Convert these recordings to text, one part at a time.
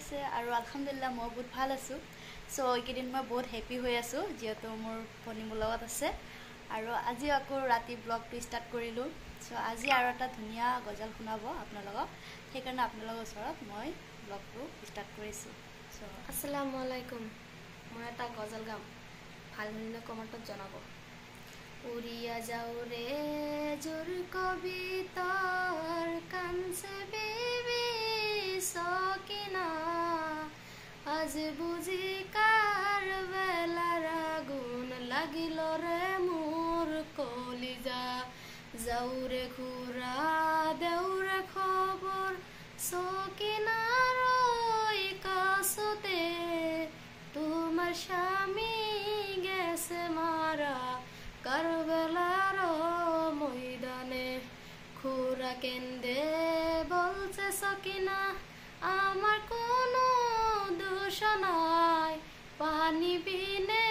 আছে আৰু আলহামদুলিল্লাহ মই বহুত ভাল আছোঁ। চ' এইকেইদিন মই বহুত হেপী হৈ আছোঁ যিহেতু মোৰ ভনী মোৰ লগত আছে আৰু আজি আকৌ ৰাতি ব্লগটো ষ্টাৰ্ট কৰিলোঁ। চ' আজি আৰু এটা ধুনীয়া গজল শুনাব আপোনালোকক, সেইকাৰণে আপোনালোকৰ ওচৰত মই ব্লগটো ষ্টাৰ্ট কৰিছোঁ। চ' আসসালামু আলাইকুম। মই এটা গজল গাম, ভাল শুনিলে কমেণ্টত জনাব। উড়িয়া যাও রে জোর কবিতার কাঞ্চে বিবি সকিনা, আজ বুঝি কার বেলার আগুন লাগিল রে মোর কলিজা। যাও রে ঘুরা দেও রে খবর সকিনার ওই কাছতে, তোমার স্বামী গেছে মারা কারবেলার ময়দানে। খুরা কেন্দে বলছে সকিনা আমার কোনো দোষ নাই, পানি বিনে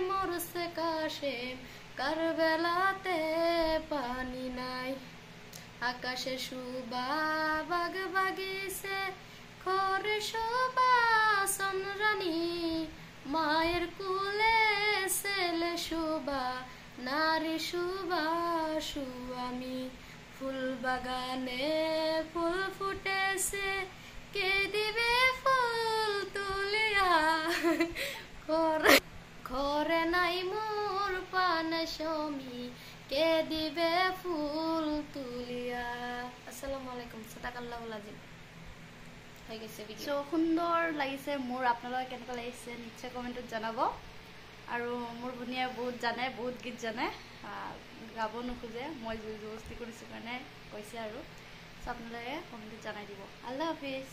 মরছে কাশেম কারবেলাতে পানি নাই। আকাশে শুবা বাগ বাগিছে খরে শোভা সনরানী, মায়ের কুলে ছেলে শোভা নারী শোভা সুয়ামী। ফুল বাগানে ফুল ফুটেছে কে দিবে ফুল তুলিয়া, ঘরে নাই মোর পান স্বামী কে দিবে ফুল তুলিয়া। আসসালামু আলাইকুম, সাদাকাল্লাহুল আযীম। হৈ গৈছে ভিডিঅ'। চ' সুন্দৰ লাগিছে মোৰ, আপোনালোকে কেনেকুৱা লাগিছে নিশ্চয় কমেণ্টত জনাব। আৰু মোৰ ভনীয়ে বহুত জানে, বহুত গীত জানে, গাব নোখোজে, মই জোৰ জবস্তি কৰিছোঁ কাৰণে কৈছে আৰু। চ' আপোনালোকে কমেণ্টত জনাই দিব। আল্লাহ হাফিজ।